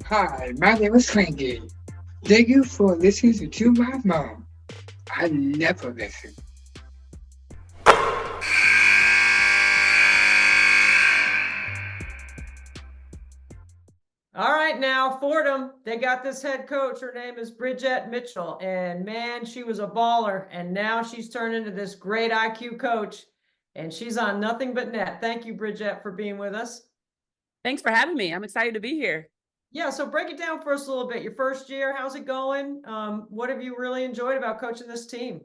Hi, my name is Frankie. Thank you for listening to my mom. I never listen. All right, now Fordham, they got this head coach. Her name is Bridgette Mitchell, and man, she was a baller. And now she's turned into this great IQ coach, and she's on nothing but net. Thank you, Bridgette, for being with us. Thanks for having me. I'm excited to be here. Yeah, so break it down for us a little bit. Your first year, how's it going? What have you really enjoyed about coaching this team?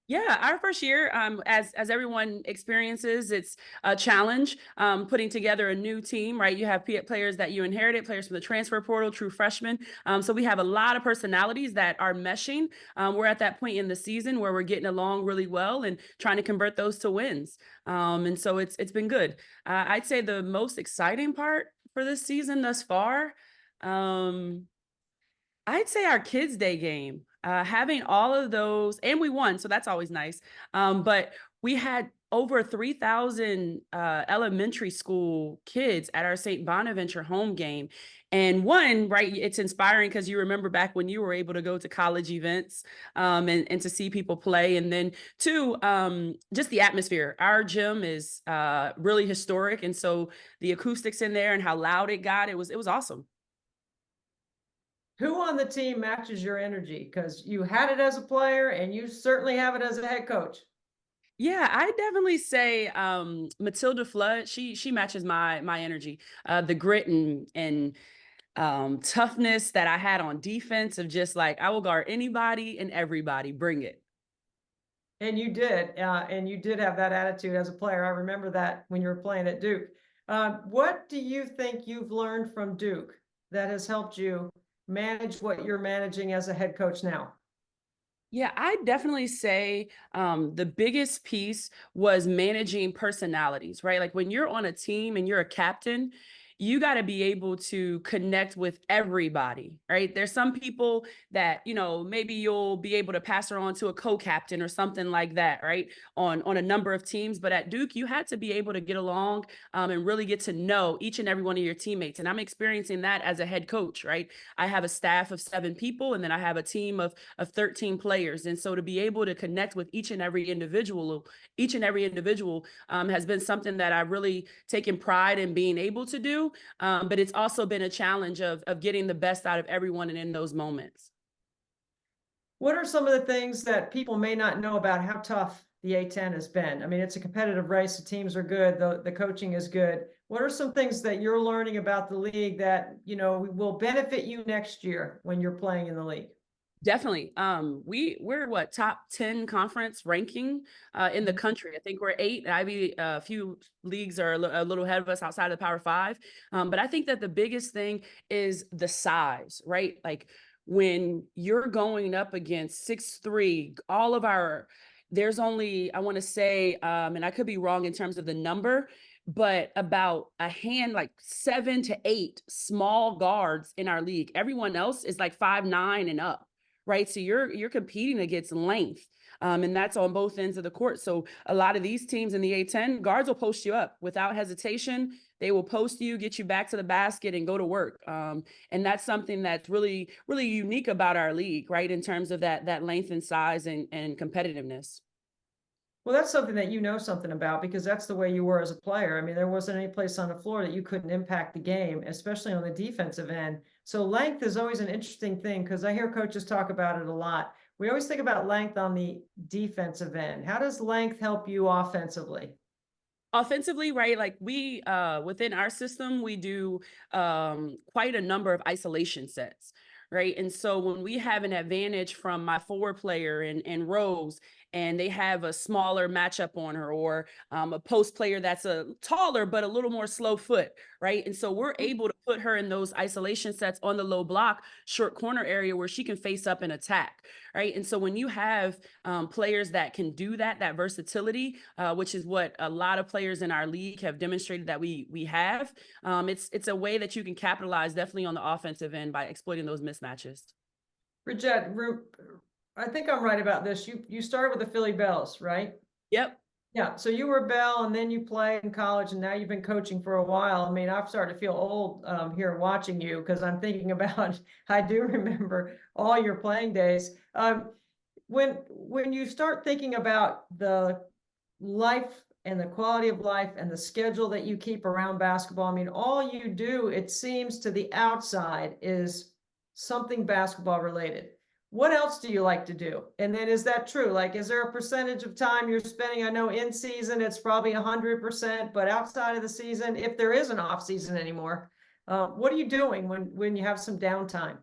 Yeah, our first year, as everyone experiences, it's a challenge putting together a new team. Right, you have players that you inherited, players from the transfer portal, true freshmen. So we have a lot of personalities that are meshing. We're at that point in the season where we're getting along really well and trying to convert those to wins. And so it's been good. I'd say the most exciting part for this season thus far. Um, I'd say our Kids Day game, having all of those, and we won, so that's always nice. But we had over 3,000 elementary school kids at our St. Bonaventure home game. And one, right, it's inspiring because you remember back when you were able to go to college events and to see people play. And then two, just the atmosphere. Our gym is really historic. And so the acoustics in there and how loud it got, it was awesome. Who on the team matches your energy? Because you had it as a player, and you certainly have it as a head coach. Yeah, I definitely say Matilda Flood. She matches my energy. The grit and toughness that I had on defense of just like I will guard anybody and everybody. Bring it. And you did have that attitude as a player. I remember that when you were playing at Duke. What do you think you've learned from Duke that has helped you manage what you're managing as a head coach now? Yeah, I definitely say the biggest piece was managing personalities, right? Like when you're on a team and you're a captain, you got to be able to connect with everybody, right? There's some people that, maybe you'll be able to pass her on to a co-captain or something like that, right? On a number of teams. But at Duke, you had to be able to get along and really get to know each and every one of your teammates. And I'm experiencing that as a head coach, right? I have a staff of 7 people, and then I have a team of 13 players. And so to be able to connect with each and every individual has been something that I really taken pride in being able to do. But it's also been a challenge of getting the best out of everyone and in those moments. What are some of the things that people may not know about how tough the A10 has been? I mean, it's a competitive race. The teams are good. The coaching is good. What are some things that you're learning about the league that, will benefit you next year when you're playing in the league? Definitely. We're what, top 10 conference ranking in the country. I think we're 8. Ivy, a few leagues are a little ahead of us outside of the Power 5. But I think that the biggest thing is the size, right? Like when you're going up against 6'3", there's only, I want to say, and I could be wrong in terms of the number, but about a hand, like 7 to 8 small guards in our league. Everyone else is like 5'9" and up, right? So you're competing against length. And that's on both ends of the court. So a lot of these teams in the A10, guards will post you up without hesitation. They will post you, get you back to the basket, and go to work. And that's something that's really, really unique about our league, right? In terms of that length and size and competitiveness. Well, that's something that you know something about because that's the way you were as a player. I mean, there wasn't any place on the floor that you couldn't impact the game, especially on the defensive end. So length is always an interesting thing because I hear coaches talk about it a lot. We always think about length on the defensive end. How does length help you offensively? Offensively, right? Like we within our system, we do quite a number of isolation sets, right? And so when we have an advantage from my forward player and Rose, and they have a smaller matchup on her, or a post player that's a taller but a little more slow foot, right? And so we're able to put her in those isolation sets on the low block, short corner area where she can face up and attack, right? And so when you have players that can do that versatility, which is what a lot of players in our league have demonstrated that we have. It's a way that you can capitalize definitely on the offensive end by exploiting those mismatches. Bridgette, I think I'm right about this. You started with the Philly Bells, right? Yep. Yeah, so you were Bell, and then you played in college, and now you've been coaching for a while. I mean, I've started to feel old here watching you because I'm thinking about, I do remember all your playing days. When you start thinking about the life and the quality of life and the schedule that you keep around basketball, I mean, all you do, it seems to the outside, is something basketball related. What else do you like to do? And then is that true? Like, is there a percentage of time you're spending? I know in season it's probably 100%, but outside of the season, if there is an off season anymore, what are you doing when you have some downtime?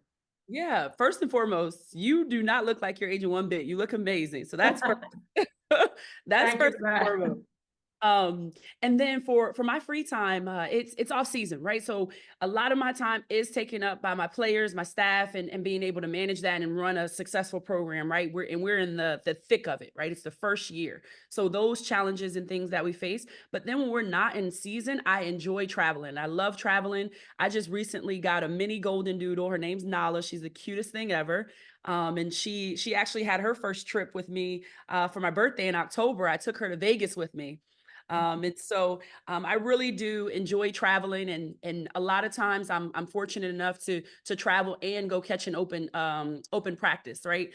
Yeah, first and foremost, you do not look like you're aging one bit. You look amazing. So that's first. That's Thank you first for and that. foremost. And then for my free time, it's off season, right? So a lot of my time is taken up by my players, my staff, and being able to manage that and run a successful program, right? We're in the thick of it, right? It's the first year. So those challenges and things that we face. But then when we're not in season, I enjoy traveling. I love traveling. I just recently got a mini golden doodle. Her name's Nala. She's the cutest thing ever. And she actually had her first trip with me for my birthday in October. I took her to Vegas with me. And so I really do enjoy traveling, and a lot of times I'm fortunate enough to travel and go catch an open practice, right?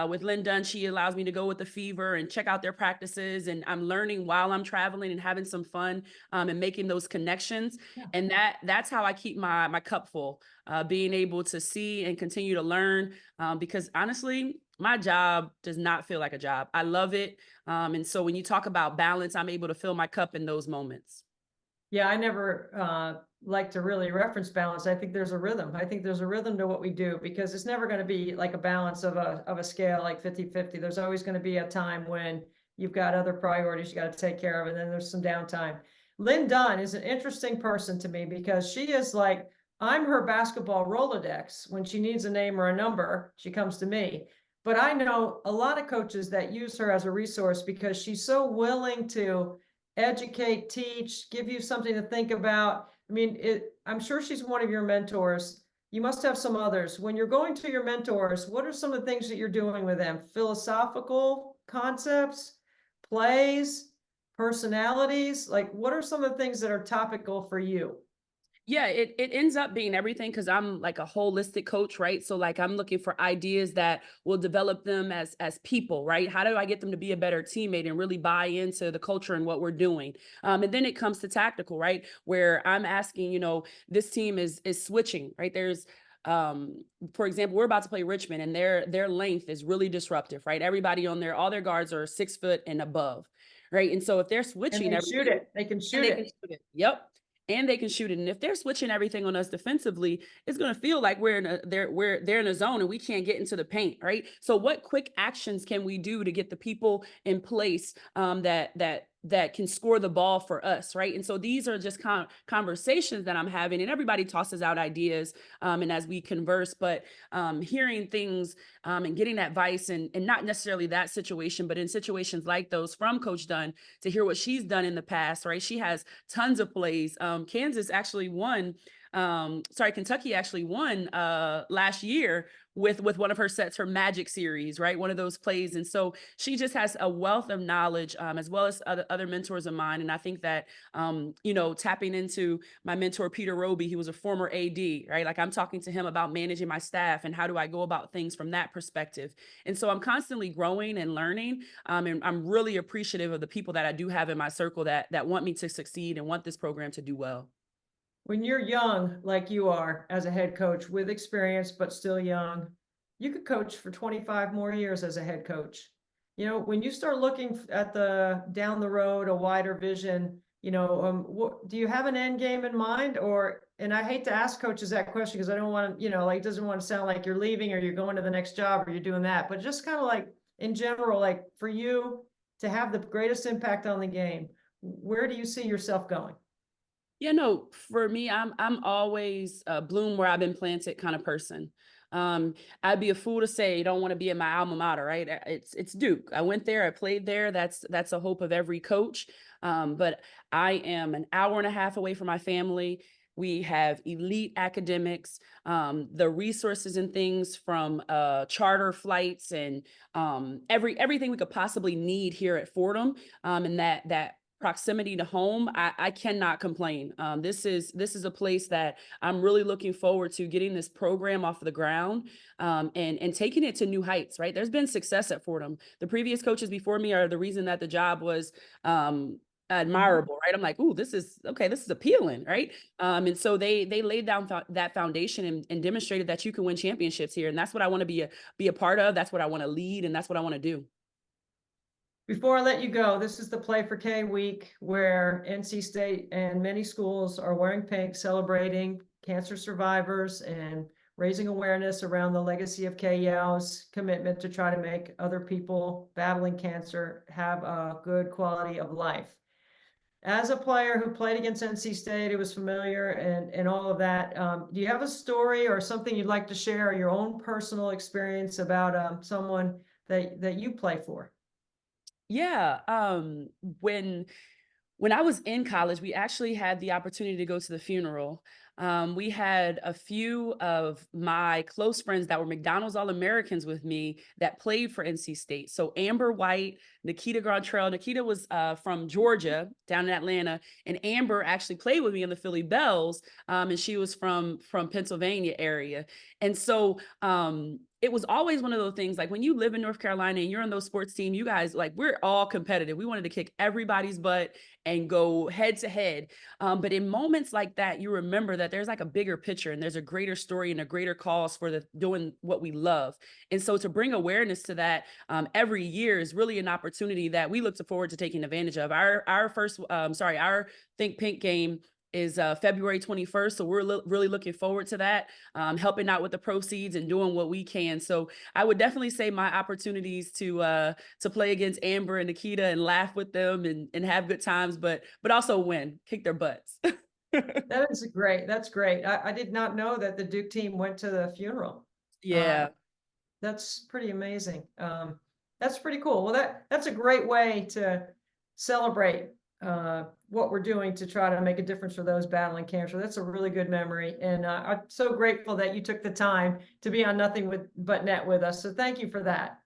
With Lynn Dunn, she allows me to go with the Fever and check out their practices, and I'm learning while I'm traveling and having some fun and making those connections. Yeah. And that's how I keep my cup full, being able to see and continue to learn, because honestly, my job does not feel like a job. I love it. And so when you talk about balance, I'm able to fill my cup in those moments. Yeah, I never like to really reference balance. I think there's a rhythm. I think there's a rhythm to what we do, because it's never going to be like a balance of a scale like 50-50. There's always going to be a time when you've got other priorities you got to take care of, and then there's some downtime. Lynn Dunn is an interesting person to me because she is like, I'm her basketball Rolodex. When she needs a name or a number, she comes to me. But I know a lot of coaches that use her as a resource because she's so willing to educate, teach, give you something to think about. I mean, I'm sure she's one of your mentors. You must have some others. When you're going to your mentors, what are some of the things that you're doing with them? Philosophical concepts, plays, personalities? Like, what are some of the things that are topical for you? Yeah, it ends up being everything because I'm like a holistic coach, right? So like I'm looking for ideas that will develop them as people, right? How do I get them to be a better teammate and really buy into the culture and what we're doing? And then it comes to tactical, right? Where I'm asking, this team is switching, right? There's for example, we're about to play Richmond, and their length is really disruptive, right? Everybody on there, all their guards are 6 foot and above, right? And so if they're And switching they shoot everything, it. They can and shoot they can it. shoot it. Yep. And they can shoot it. And if they're switching everything on us defensively, it's going to feel like they're in a zone and we can't get into the paint, right? So what quick actions can we do to get the people in place that can score the ball for us, right? And so these are just conversations that I'm having, and everybody tosses out ideas, and as we converse, but hearing things and getting advice, and not necessarily that situation, but in situations like those from Coach Dunn, to hear what she's done in the past, right? She has tons of plays. Kentucky actually won last year with one of her sets, her Magic series, right? One of those plays. And so she just has a wealth of knowledge, as well as other mentors of mine. And I think that, tapping into my mentor, Peter Roby, he was a former AD, right? Like I'm talking to him about managing my staff and how do I go about things from that perspective. And so I'm constantly growing and learning. And I'm really appreciative of the people that I do have in my circle that want me to succeed and want this program to do well. When you're young, like you are as a head coach with experience, but still young, you could coach for 25 more years as a head coach. When you start looking at the down the road, a wider vision, what, do you have an end game in mind? And I hate to ask coaches that question because I don't want to, like, it doesn't want to sound like you're leaving or you're going to the next job or you're doing that, but just kind of like in general, like for you to have the greatest impact on the game, where do you see yourself going? Yeah, no, for me, I'm always a bloom where I've been planted kind of person. I'd be a fool to say you don't want to be in my alma mater, right? It's Duke. I went there, I played there. That's a hope of every coach. But I am an hour and a half away from my family. We have elite academics, the resources and things from charter flights and everything we could possibly need here at Fordham, and that proximity to home, I cannot complain. This is a place that I'm really looking forward to getting this program off the ground, and taking it to new heights, right? There's been success at Fordham. The previous coaches before me are the reason that the job was admirable, right? I'm like, ooh, this is okay, this is appealing, right? And so they laid down that foundation and demonstrated that you can win championships here. And that's what I want to be a part of. That's what I want to lead, and that's what I want to do. Before I let you go, this is the Play for K week where NC State and many schools are wearing pink, celebrating cancer survivors and raising awareness around the legacy of Kay Yao's commitment to try to make other people battling cancer have a good quality of life. As a player who played against NC State, it was familiar and all of that. Do you have a story or something you'd like to share, or your own personal experience about someone that you play for? Yeah. When I was in college, we actually had the opportunity to go to the funeral. We had a few of my close friends that were McDonald's All-Americans with me that played for NC State. So Amber White, Nikita Grantrell. Nikita was from Georgia, down in Atlanta, and Amber actually played with me in the Philly Bells, and she was from Pennsylvania area. And so it was always one of those things, like when you live in North Carolina and you're on those sports team, you guys, like, we're all competitive. We wanted to kick everybody's butt and go head to head. But in moments like that, you remember that there's like a bigger picture and there's a greater story and a greater cause for doing what we love. And so to bring awareness to that every year is really an opportunity that we look forward to taking advantage of. Our Think Pink game is February 21st. So we're really looking forward to that, helping out with the proceeds and doing what we can. So I would definitely say my opportunities to play against Amber and Nikita and laugh with them and have good times, but also win, kick their butts. That is great. That's great. I did not know that the Duke team went to the funeral. Yeah. That's pretty amazing. That's pretty cool. Well, that's a great way to celebrate what we're doing to try to make a difference for those battling cancer. That's a really good memory. And I'm so grateful that you took the time to be on Nothing But Net with us. So thank you for that.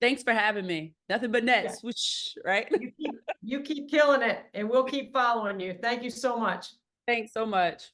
Thanks for having me. Nothing but net, Yeah. swoosh, right? You keep killing it, and we'll keep following you. Thank you so much. Thanks so much.